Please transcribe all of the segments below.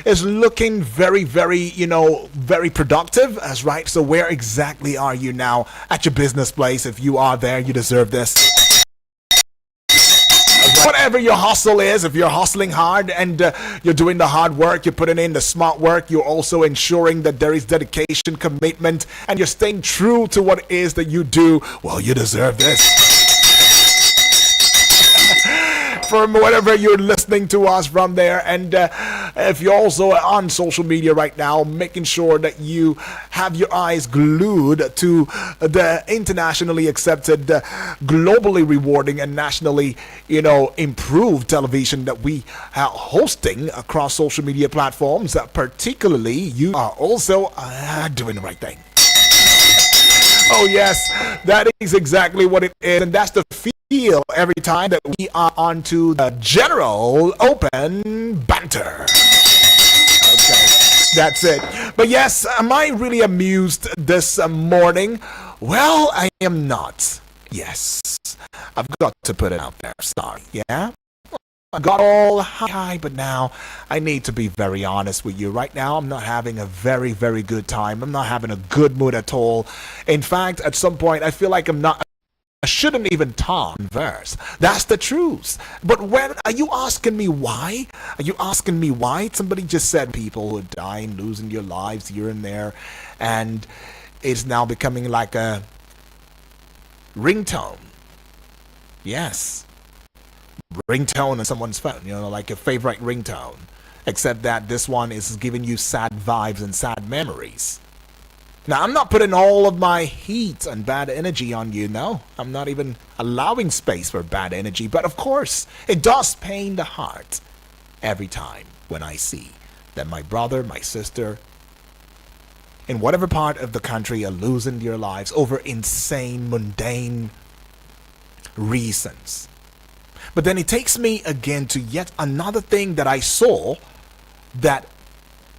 is looking very, very, very productive. As right. So where exactly are you now at your business place? If you are there, you deserve this. Whatever your hustle is, if you're hustling hard and you're doing the hard work, you're putting in the smart work, you're also ensuring that there is dedication, commitment, and you're staying true to what it is that you do, well, you deserve this. From whatever you're listening to us from there, and if you're also on social media right now, making sure that you have your eyes glued to the internationally accepted, globally rewarding, and nationally, improved television that we are hosting across social media platforms. Particularly, you are also doing the right thing. Oh yes, that is exactly what it is, and that's the feel every time that we are onto the general open banter. Okay, that's it. But yes, am I really amused this morning? Well, I am not. Yes, I've got to put it out there. Sorry, yeah? I got all high, but now I need to be very honest with you. Right now, I'm not having a very, very good time. I'm not having a good mood at all. In fact, at some point, I feel like I shouldn't even converse. That's the truth. But when are you asking me why? Are you asking me why? Somebody just said people who are dying, losing your lives here and there, and it's now becoming like a ringtone. Yes. Ringtone on someone's phone, like your favorite ringtone. Except that this one is giving you sad vibes and sad memories. Now, I'm not putting all of my heat and bad energy on you, no. I'm not even allowing space for bad energy. But of course, it does pain the heart every time when I see that my brother, my sister, in whatever part of the country are losing their lives over insane, mundane reasons. But then it takes me again to yet another thing that I saw that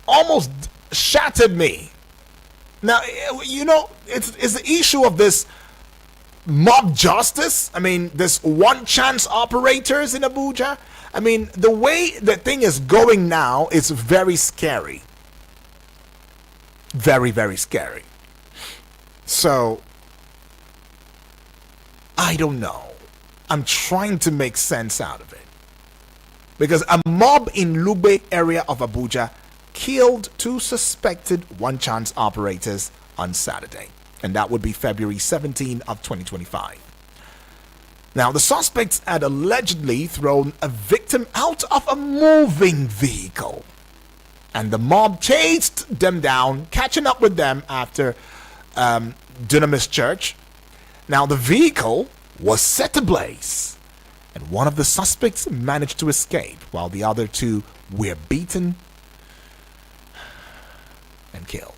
almost shattered me. Now, it's the issue of this mob justice. I mean, this one chance operators in Abuja. I mean, the way the thing is going now is very scary. Very, very scary. So, I don't know. I'm trying to make sense out of it. Because a mob in Lube area of Abuja killed 2 suspected one-chance operators on Saturday. And that would be February 17 of 2025. Now, the suspects had allegedly thrown a victim out of a moving vehicle. And the mob chased them down, catching up with them after Dunamis Church. Now, the vehicle was set ablaze, and one of the suspects managed to escape, while the other 2 were beaten and killed.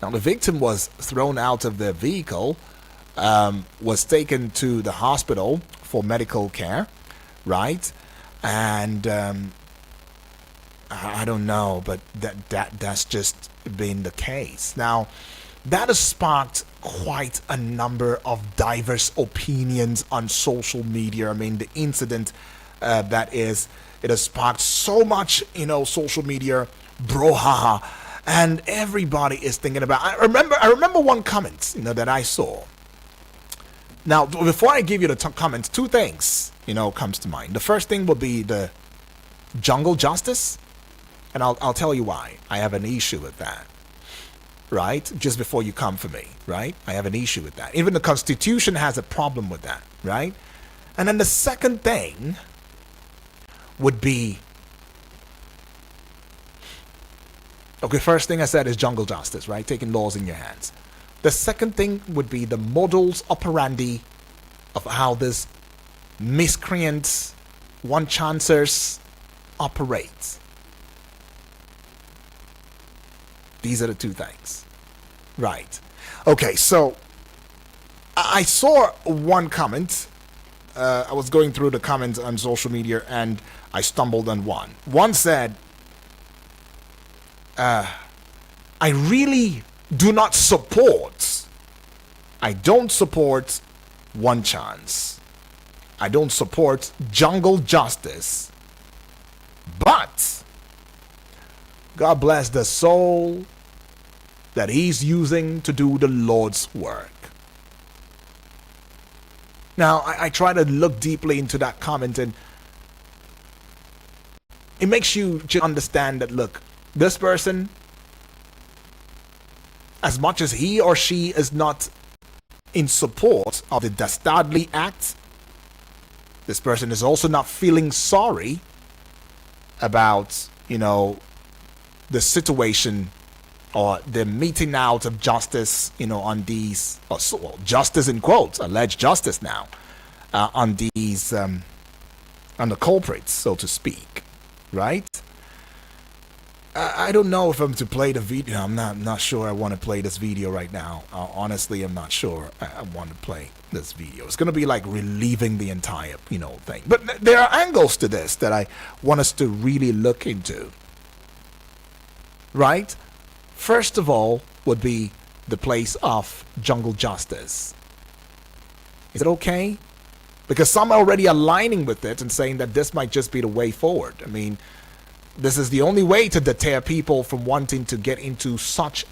Now, the victim was thrown out of the vehicle, was taken to the hospital for medical care, right? And I don't know, but that's just been the case. Now, that has sparked quite a number of diverse opinions on social media. I mean, the incident it has sparked so much, social media brouhaha, and everybody is thinking about. I remember one comment, that I saw. Now, before I give you the comments, 2 things, comes to mind. The first thing will be the jungle justice, and I'll tell you why I have an issue with that. Right? Just before you come for me, right? I have an issue with that. Even the Constitution has a problem with that, right? And then the second thing would be, okay, first thing I said is jungle justice, right? Taking laws in your hands. The second thing would be the modus operandi of how this miscreants, one-chancers operate. These are the 2 things. Right. Okay, so I saw one comment. I was going through the comments on social media and I stumbled on one. One said, I really do not support. I don't support one chance. I don't support jungle justice. But God bless the soul that he's using to do the Lord's work. Now, I try to look deeply into that comment, and it makes you just understand that, look, this person, as much as he or she is not in support of the dastardly act, this person is also not feeling sorry about, the situation or the meting out of justice, on these, justice in quotes, alleged justice now, on these, on the culprits, so to speak, right? I don't know if I'm to play the video. I'm not sure I want to play this video right now. Honestly, I'm not sure I want to play this video. It's going to be like relieving the entire, thing. But there are angles to this that I want us to really look into, right? First of all would be the place of jungle justice. Is it okay? Because some are already aligning with it and saying that this might just be the way forward. I mean, this is the only way to deter people from wanting to get into such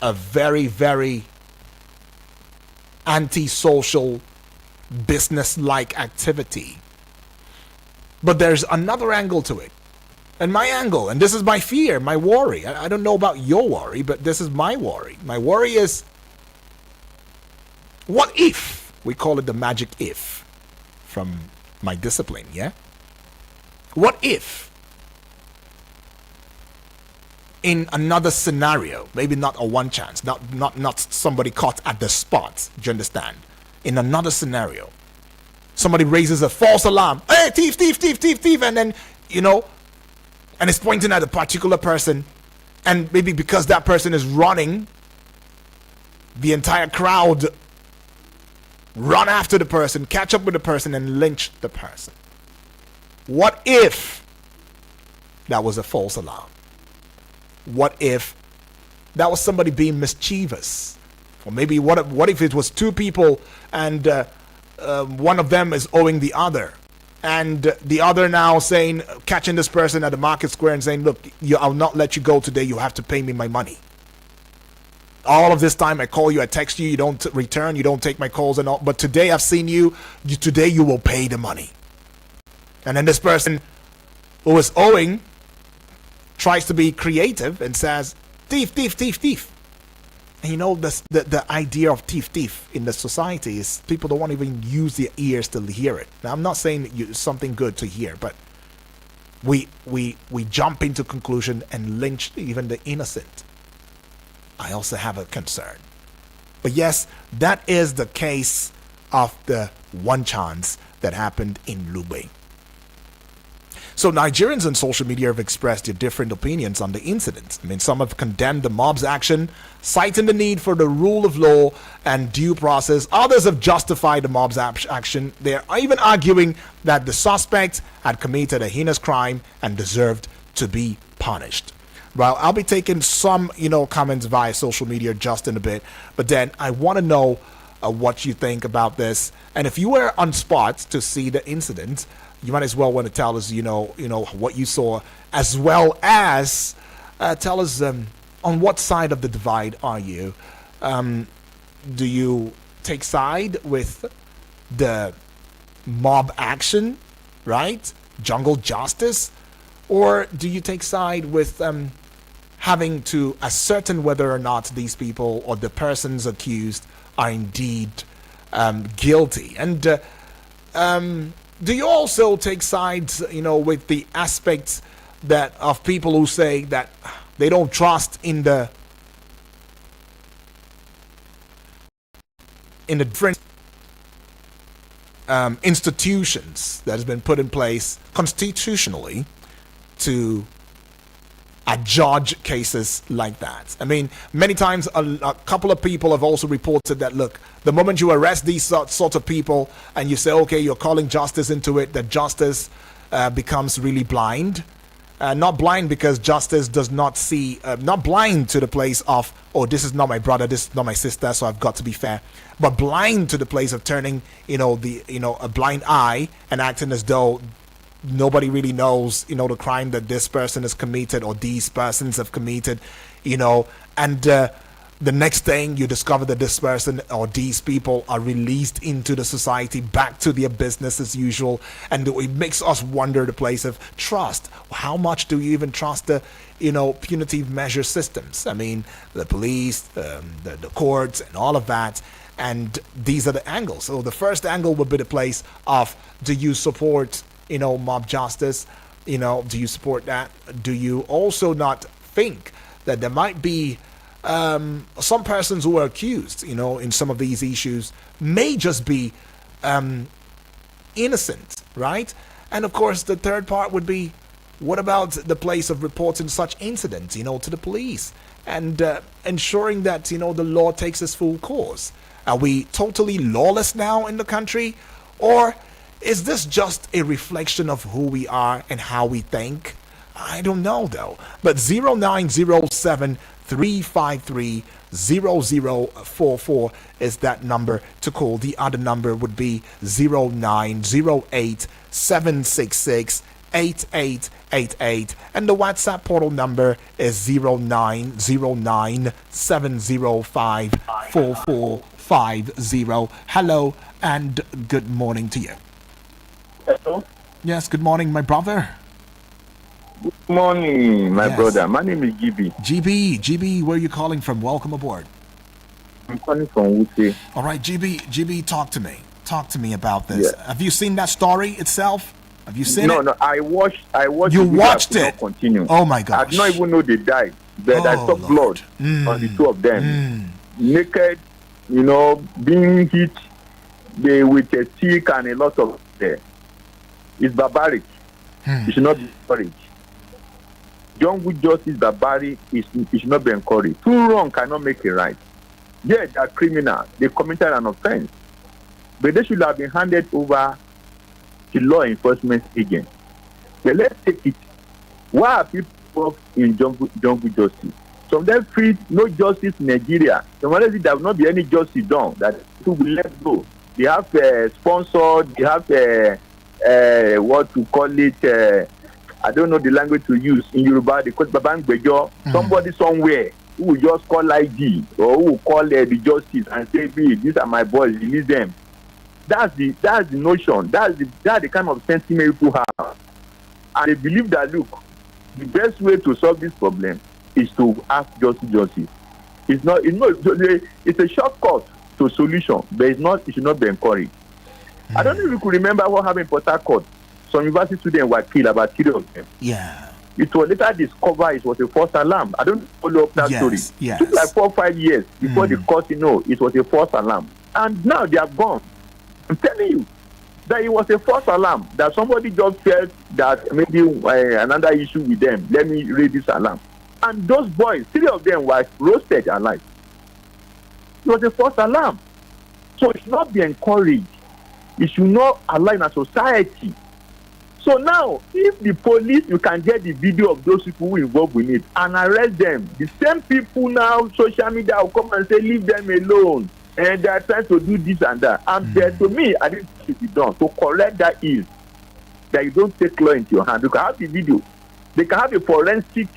a very, very antisocial, business-like activity. But there's another angle to it. And my angle, and this is my fear, my worry. I don't know about your worry, but this is my worry. My worry is, what if? We call it the magic if from my discipline, yeah? What if, in another scenario, maybe not a one chance, not somebody caught at the spot, do you understand? In another scenario, somebody raises a false alarm, hey, thief, thief, thief, thief, thief, and then, and it's pointing at a particular person, and maybe because that person is running, the entire crowd run after the person, catch up with the person, and lynch the person. What if that was a false alarm? What if that was somebody being mischievous? Or maybe what if it was two people and one of them is owing the other, and the other now saying, catching this person at the market square and saying, look, I'll not let you go today, you have to pay me my money. All of this time I call you, I text you, you don't return, you don't take my calls and all, but today I've seen you, today you will pay the money. And then this person who is owing tries to be creative and says, thief, thief, thief, thief. And the idea of thief, thief in the society is people don't want to even use their ears to hear it. Now, I'm not saying it's something good to hear, but we jump into conclusion and lynch even the innocent. I also have a concern. But yes, that is the case of the one chance that happened in Lube. So Nigerians on social media have expressed their different opinions on the incident. I mean, some have condemned the mob's action, citing the need for the rule of law and due process. Others have justified the mob's action. They are even arguing that the suspect had committed a heinous crime and deserved to be punished. Well, I'll be taking some, comments via social media just in a bit, but then I want to know what you think about this. And if you were on spot to see the incident, you might as well want to tell us, what you saw, as well as tell us on what side of the divide are you? Do you take side with the mob action, right? Jungle justice? Or do you take side with having to ascertain whether or not these people or the persons accused are indeed guilty? And do you also take sides, with the aspects that of people who say that they don't trust in the different institutions that has been put in place constitutionally to adjudge cases like that? I mean, many times a couple of people have also reported that, look, the moment you arrest these sorts of people and you say, okay, you're calling justice into it, that justice becomes really blind. Not blind because justice does not see, not blind to the place of, oh, this is not my brother, this is not my sister, so I've got to be fair, but blind to the place of turning, a blind eye and acting as though nobody really knows, the crime that this person has committed or these persons have committed, and the next thing you discover that this person or these people are released into the society, back to their business as usual, and it makes us wonder the place of trust. How much do you even trust the punitive measure systems? I mean, the police, the courts, and all of that. And these are the angles. So the first angle would be the place of, do you support mob justice? Do you support that? Do you also not think that there might be some persons who are accused, in some of these issues may just be innocent, right? And of course, the third part would be, what about the place of reporting such incidents, to the police, and ensuring that, the law takes its full course? Are we totally lawless now in the country? Or is this just a reflection of who we are and how we think? I don't know, though. But 0907 353 0044 is that number to call. The other number would be 0908 766 8888, and the WhatsApp portal number is 0909 705 4450. Hello and good morning to you. Hello. Yes, good morning, my brother. Good morning, my brother. My name is GB. GB, where are you calling from? Welcome aboard. I'm calling from Wuse. All right, GB, talk to me. Talk to me about this. Yeah. Have you seen that story itself? Have you seen it? No, I watched. You watched it? Continue. Oh my gosh! I did not even know they died. But I saw blood on the two of them, naked. Being hit with a stick and a lot of there. It's barbaric. It should not be encouraged. Jungle justice barbaric. It should not be encouraged. Two wrong cannot make it right. Yeah, they are criminals. They committed an offense, but they should have been handed over to law enforcement agents. But let's take it. Why are people work in jungle justice? Some of them feel no justice in Nigeria. Some of them there will not be any justice done. That people will let go. They have sponsored. They have what to call it. I don't know the language to use in Yoruba. They call it Babang Bejo. Somebody somewhere who will just call ID or who will call the justice and say, "Hey, these are my boys. Release them." That's the notion. That's the kind of sentiment people have, and they believe that look, the best way to solve this problem is to ask justice. It's not. It's a shortcut to solution, but it's not. It should not be encouraged. I don't know if you could remember what happened in Port Harcourt. Some university students were killed, about 3 of them. Yeah. It was later discovered it was a false alarm. I don't follow up that story. Yes. It took like 4 or 5 years before the court, it was a false alarm, and now they are gone. I'm telling you that it was a false alarm, that somebody just felt that maybe another issue with them. Let me raise this alarm. And those boys, 3 of them were roasted alive. It was a false alarm. So it should not be encouraged. It should not allow in a society. So now, if the police, you can get the video of those people who involved in it and arrest them, the same people now, social media will come and say, leave them alone. And they are trying to do this and that. And to me, I think it should be done. To correct that is that you don't take law into your hand. You can have the video. They can have a forensic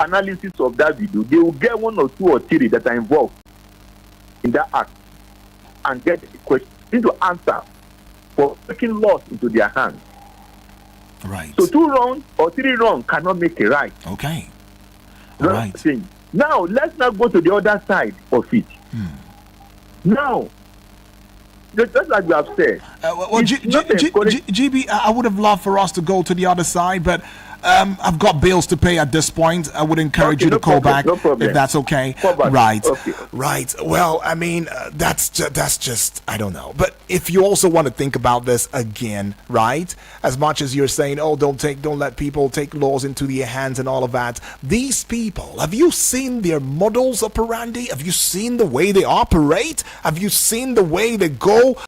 analysis of that video. They will get 1 or 2 or 3 that are involved in that act and get the question to answer for taking laws into their hands. Right. So 2 wrong or 3 wrong cannot make it right. Okay. Right. Now, let's now go to the other side of it. Now, just like we have said, GB, I would have loved for us to go to the other side, but I've got bills to pay at this point. I would encourage you to call back if that's okay. Right. Okay. Right. Well, I mean, that's just I don't know. But if you also want to think about this again, right? As much as you're saying, oh, don't let people take laws into their hands and all of that. These people, have you seen their modus operandi? Have you seen the way they operate? Have you seen the way they go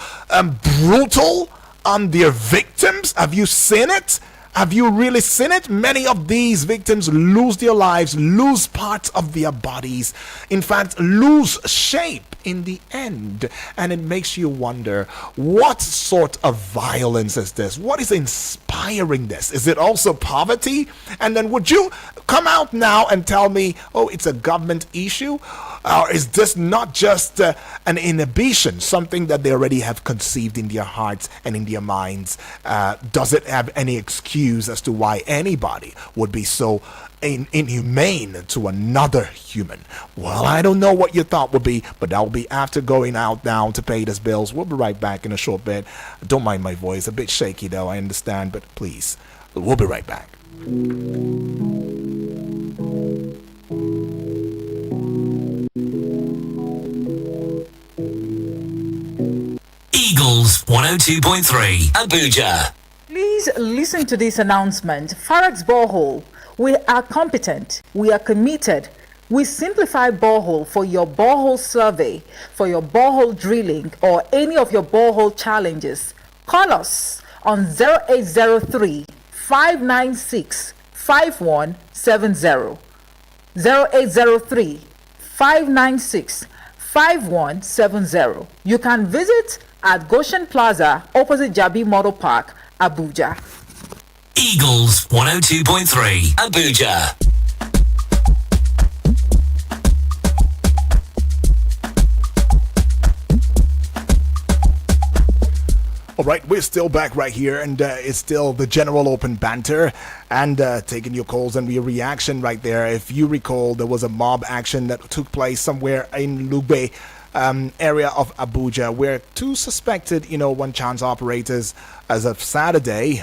brutal on their victims? Have you seen it? Have you really seen it? Many of these victims lose their lives, lose parts of their bodies, in fact, lose shape, in the end. And it makes you wonder, what sort of violence is this? What is inspiring this? Is it also poverty? And then would you come out now and tell me, oh, it's a government issue? Or is this not just an inhibition, something that they already have conceived in their hearts and in their minds? Does it have any excuse as to why anybody would be so inhumane to another human? Well, I don't know what your thought would be, but that will be after going out now to pay these bills. We'll be right back in a short bit. Don't mind my voice, a bit shaky though, I understand, but please, we'll be right back. Eagles 102.3 Abuja. Please listen to this announcement. Farex Borehole. We are competent. We are committed. We simplify borehole for your borehole survey, for your borehole drilling, or any of your borehole challenges. Call us on 0803 596 5170. 0803 596 5170. You can visit at Goshen Plaza, opposite Jabi Model Park, Abuja. Eagles 102.3 Abuja. All right, we're still back right here, and it's still the general open banter and taking your calls and your reaction right there. If you recall, there was a mob action that took place somewhere in Lugbe area of Abuja, where two suspected, one chance operators, as of Saturday,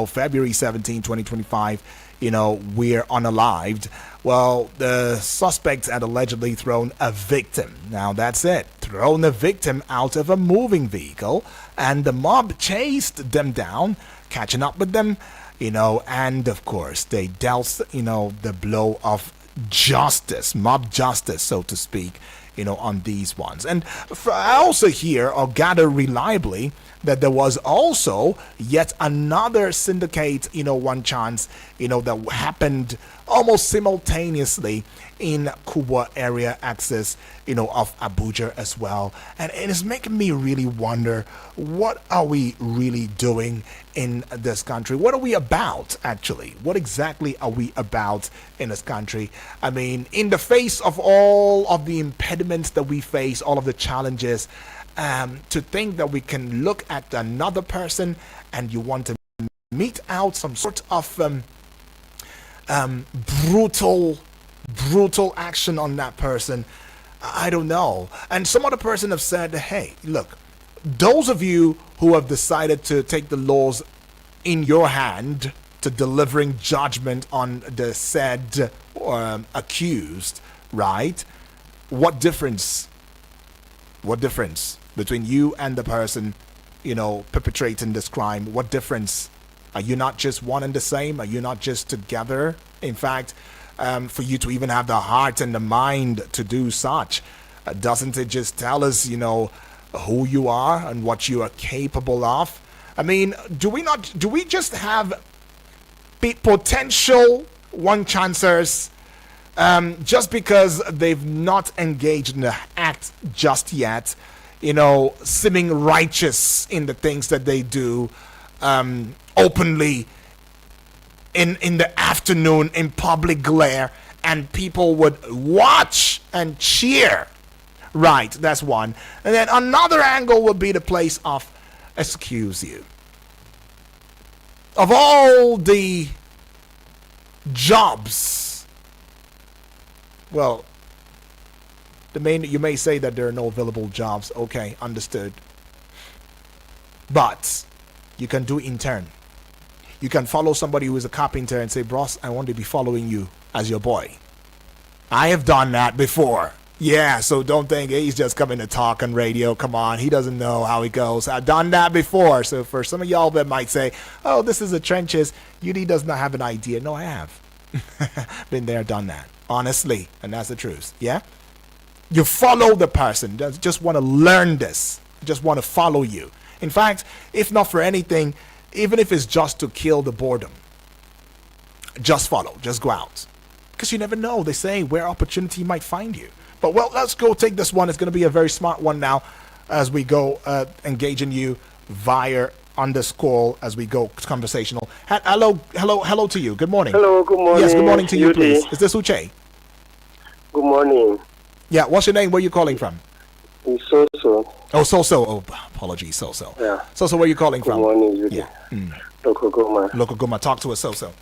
February 17, 2025, we're unalived. Well, the suspects had allegedly thrown a victim. Now that's it. Thrown a victim out of a moving vehicle, and the mob chased them down, catching up with them, and of course they dealt, the blow of justice, mob justice, so to speak, on these ones. And I also hear or gather reliably that there was also yet another syndicate, one chance, that happened almost simultaneously in Kubwa area axis, of Abuja as well. And it is making me really wonder, what are we really doing in this country? What are we about, actually? What exactly are we about in this country? I mean, in the face of all of the impediments that we face, all of the challenges, to think that we can look at another person and you want to mete out some sort of brutal action on that person, I don't know. And some other person have said, hey, look, those of you who have decided to take the laws in your hand to delivering judgment on the said accused, right? What difference between you and the person, perpetrating this crime? What difference? Are you not just one and the same? Are you not just together? In fact, for you to even have the heart and the mind to do such, doesn't it just tell us, who you are and what you are capable of? I mean, do we just have potential one-chancers just because they've not engaged in the act just yet, seeming righteous in the things that they do, openly in the afternoon in public glare, and people would watch and cheer. Right, that's one. And then another angle would be the place of, excuse you, of all the jobs, well, you may say that there are no available jobs. Okay, understood. But you can do intern. You can follow somebody who is a carpenter and say, boss, I want to be following you as your boy. I have done that before. Yeah, so don't think he's just coming to talk on radio. Come on, he doesn't know how it goes. I've done that before. So for some of y'all that might say, oh, this is the trenches, UD does not have an idea. No, I have. Been there, done that. Honestly, and that's the truth. Yeah? You follow the person. Just want to learn this. Just want to follow you. In fact, if not for anything, even if it's just to kill the boredom, just follow. Just go out. Because you never know. They say where opportunity might find you. But well, let's go take this one. It's going to be a very smart one now as we go engaging you via underscore as we go conversational. Hello to you. Good morning. Hello, good morning. Yes, good morning to you, Judy. please. Is this Uche? Good morning. Yeah, what's your name? Where are you calling from? So. Oh, so. Oh, apologies, so. Yeah. So, where are you calling Good from? morning, Judy. Yeah. Local Goma. Local Goma. Talk to us, so.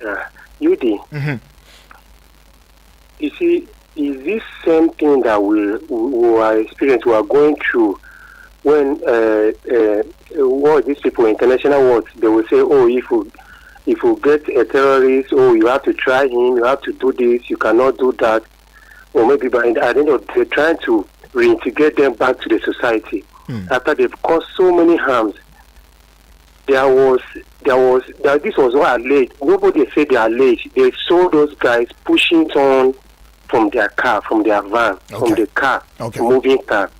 Yeah. Judy. Mm-hmm. You see, is this same thing that we are experiencing, we are going through when what these people, international words, they will say, oh, if you get a terrorist, oh, you have to try him, you have to do this, you cannot do that. Or maybe by the end of they're trying to reintegrate them back to the society after they've caused so many harms. This was not alleged. Nobody said they are alleged. They saw those guys pushing on from their car, from their van, from the car, moving car.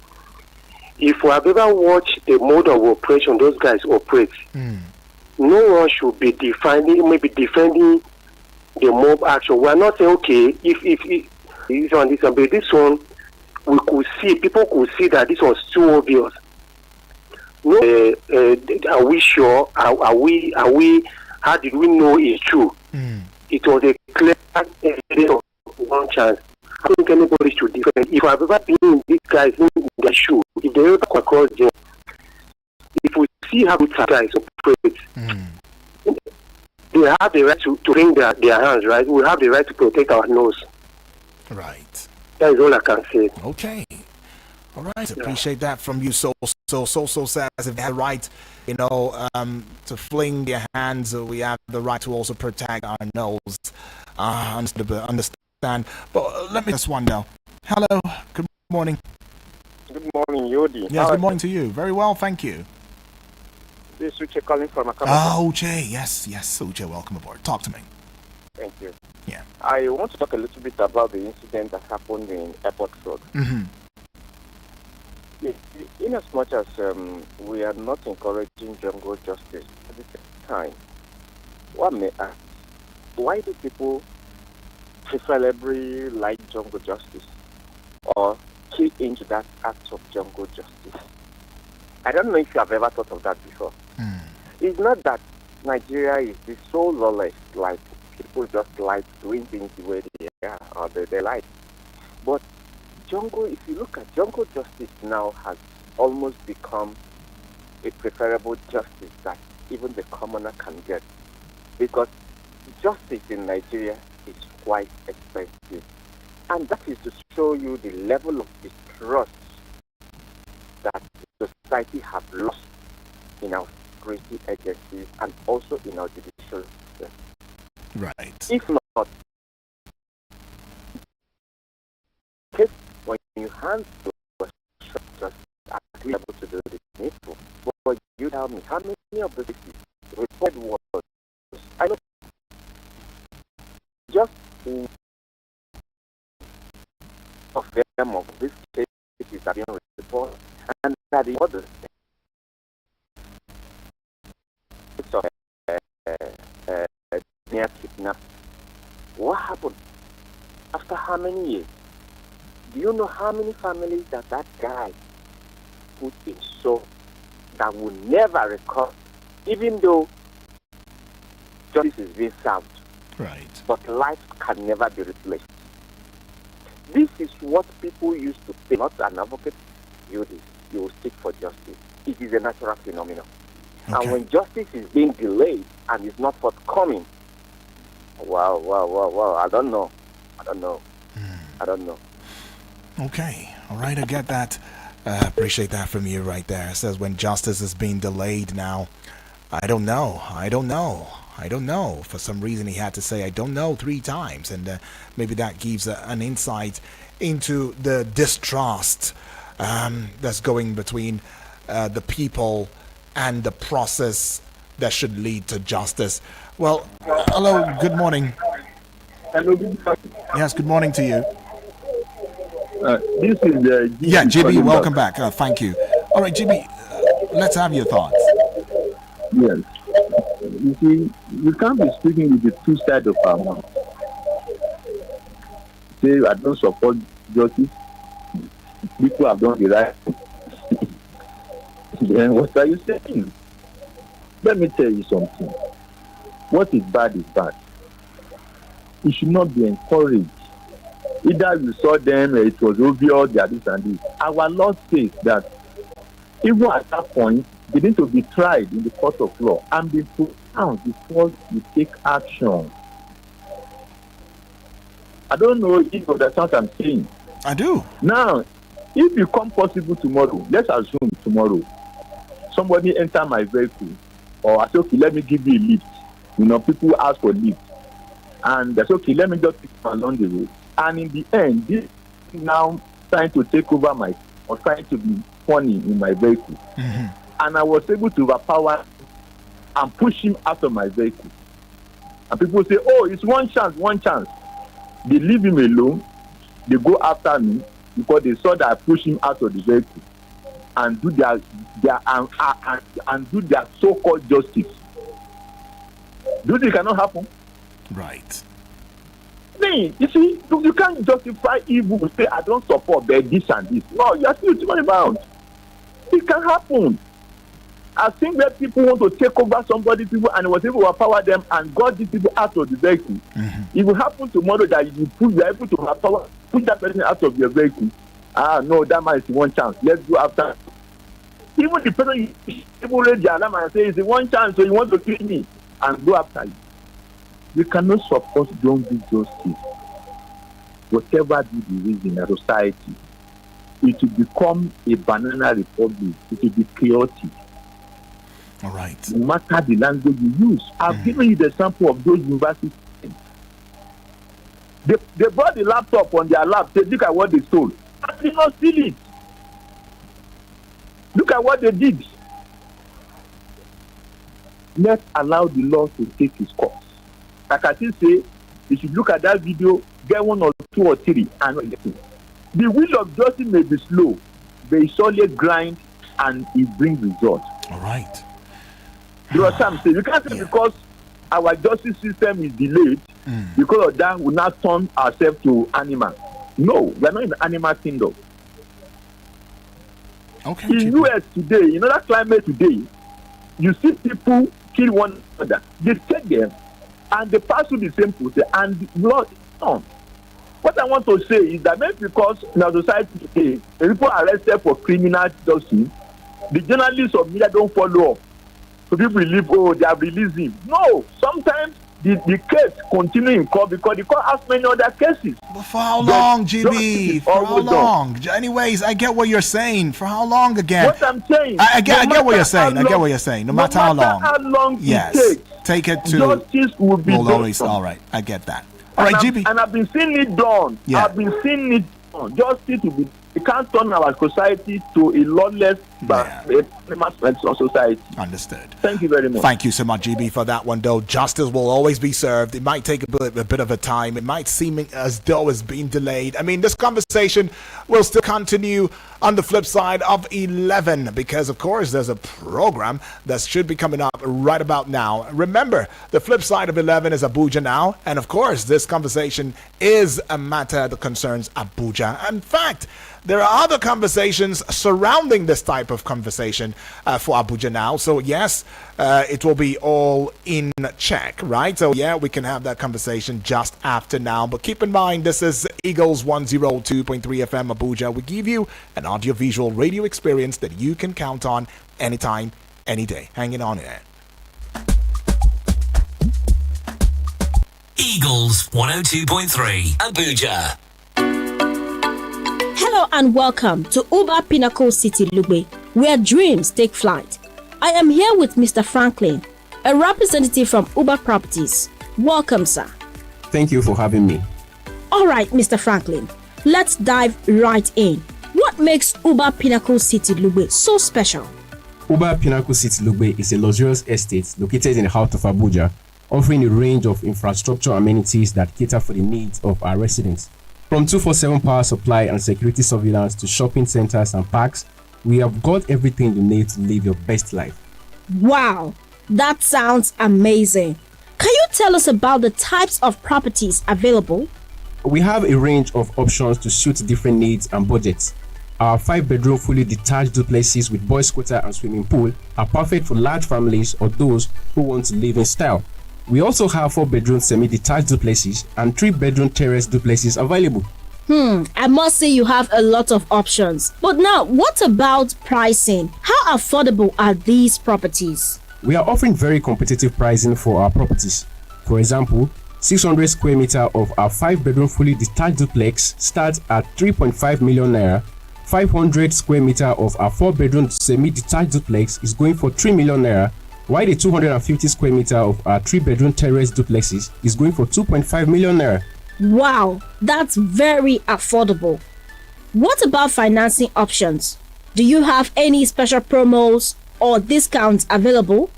If we have ever watched the mode of operation those guys operate, no one should be defending the mob action. We are not saying, okay, if this one, but this one, people could see that this was too obvious. No, are we sure? Are we? How did we know it's true? It was a clear one chance. I don't think anybody should defend. If I've ever been in these guys in their shoe, if they ever come across them, if we see how these guys operate, they have the right to bring their hands, right? We have the right to protect our nose. Right. That is all I can say. Okay. All right. Appreciate that from you. So says if they have the right, to fling their hands, we have the right to also protect our nose. Understand. But let me just one now. Hello. Good morning. Good morning, Yodi. Yes, good morning to you. Very well, thank you. This is Uche calling from Abuja. Uche. Yes, Uche. Welcome aboard. Talk to me. Thank you. Yeah. I want to talk a little bit about the incident that happened in Airport Road. Mm-hmm. In as much as we are not encouraging jungle justice, at the same time, one may ask, why do people preferably like jungle justice or key into that act of jungle justice? I don't know if you have ever thought of that before. It's not that Nigeria is so lawless, like people just like doing things the way they are or they like. But if you look at jungle justice now has almost become a preferable justice that even the commoner can get. Because justice in Nigeria is quite expensive. And that is to show you the level of distrust that society have lost in our security agencies and also in our judicial system. Right. If not, when you hand to a structure at least able to do the needful, but you tell me how many of the cases report was I know just of them of these cases are being reported, and that the others of near kidnap. What happened? After how many years? Do you know how many families that guy put in so that will never recover, even though justice is being served? Right. But life can never be replaced. This is what people used to say. Not an advocate, you will seek for justice. It is a natural phenomenon. Okay. And when justice is being delayed and is not forthcoming, wow, I don't know. Okay. All right, I get that. Appreciate that from you right there. It says when justice is being delayed now, I don't know. For some reason he had to say I don't know 3 times, and maybe that gives an insight into the distrust that's going between the people and the process that should lead to justice. Well, hello, good morning. Hello, good morning. Yes, good morning to you. This is GB, welcome back. Thank you. All right, GB, let's have your thoughts. Yes. You see, we can't be speaking with the two sides of our mouth. Say, I don't support justice, people have done the right thing. Then what are you saying? Let me tell you something. What is bad is bad. It should not be encouraged. Either you saw them, it was obvious, that this and this. Our law says that even at that point, they need to be tried in the court of law and be pronounced before you take action. I don't know if you understand what I'm saying. I do. Now, if it become possible tomorrow, let's assume tomorrow, somebody enter my vehicle, or I say, okay, let me give you a lift. You know, people ask for lift. And that's okay, let me just pick them along the road. And in the end, this is now trying to take over or trying to be funny in my vehicle. Mm-hmm. And I was able to overpower and push him out of my vehicle. And people say, oh, it's one chance. They leave him alone. They go after me because they saw that I pushed him out of the vehicle and do their so-called justice. Do you think it cannot happen? Right. You see, you can't justify evil. Say I don't support this and this. No, you are still talking about. It can happen. I think that people want to take over somebody, people, and was able to overpower them and got these people out of the vehicle. Mm-hmm. It will happen tomorrow that you are able to overpower, put that person out of your vehicle. No, that man is one chance. Let's go after. Even the person people raise the alarm and say it's the one chance, so you want to kill me and go after you. We cannot support don't do justice. Whatever be the reason in society, it will become a banana republic. It will be chaotic. All right. No matter the language you use. I've given you the example of those universities. They brought the laptop on their lap, say, look at what they stole. And they not steal it. Look at what they did. Let's allow the law to take its course. Like I still say, you should look at that video, get one or two or three, and not get it. The wheel of justice may be slow, but it surely grind and it brings results. All right. You know what I'm saying? You can't say because our justice system is delayed, because of that, we now turn ourselves to animals. No, we're not in the animal kingdom. Okay. In US today, in that climate today, you see people kill one another. They take them and they pass through the same process and blood on. What I want to say is that maybe because in our society today, the people are arrested for criminal justice, the journalists of media don't follow up. So people believe, oh, they have released him. No, sometimes the case continue in court because the court has many other cases. But for how long, GB? For how long? Anyways, I get what you're saying. For how long again? What I'm saying. I get what you're saying. I get what you're saying. No matter how long. How long yes. it takes. Take it to. Justice will be done. Always. All right. I get that. All right, GB. And I've been seeing it done. Yeah. I've been seeing it done. Justice will be. We can't turn our society to a lawless society. Understood. Thank you very much. Thank you so much, GB, for that one, though. Justice will always be served. It might take a bit of a time. It might seem as though it's being delayed. I mean, this conversation will still continue on the flip side of 11 because, of course, there's a program that should be coming up right about now. Remember, the flip side of 11 is Abuja now. And, of course, this conversation is a matter that concerns Abuja. In fact, there are other conversations surrounding this type of conversation for Abuja now. So, yes, it will be all in check, right? So, yeah, we can have that conversation just after now. But keep in mind, this is Eagles 102.3 FM Abuja. We give you an audiovisual radio experience that you can count on anytime, any day. Hanging on there. Eagles 102.3 Abuja. Hello and welcome to Uba Pinnacle City Lugbe, where dreams take flight. I am here with Mr. Franklin, a representative from Uba Properties. Welcome, sir. Thank you for having me. All right, Mr. Franklin, let's dive right in. What makes Uba Pinnacle City Lugbe so special? Uba Pinnacle City Lugbe is a luxurious estate located in the heart of Abuja, offering a range of infrastructure amenities that cater for the needs of our residents. From 24/7 power supply and security surveillance to shopping centers and parks, we have got everything you need to live your best life. Wow, that sounds amazing. Can you tell us about the types of properties available? We have a range of options to suit different needs and budgets. Our 5-bedroom fully detached duplexes with boys' quarter and swimming pool are perfect for large families or those who want to live in style. We also have 4-bedroom semi-detached duplexes and 3-bedroom terrace duplexes available. I must say you have a lot of options. But now, what about pricing? How affordable are these properties? We are offering very competitive pricing for our properties. For example, 600 square meter of our 5-bedroom fully detached duplex starts at 3.5 million naira. 500 square meter of our 4-bedroom semi-detached duplex is going for 3 million naira, while the 250 square meter of our 3-bedroom terrace duplexes is going for 2.5 million naira. Wow, that's very affordable. What about financing options? Do you have any special promos or discounts available?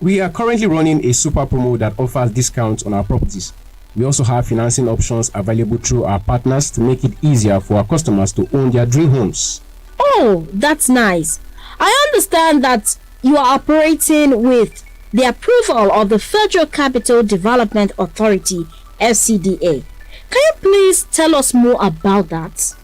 We are currently running a super promo that offers discounts on our properties. We also have financing options available through our partners to make it easier for our customers to own their dream homes. Oh, that's nice. I understand that you are operating with the approval of the Federal Capital Development Authority, FCDA. Can you please tell us more about that?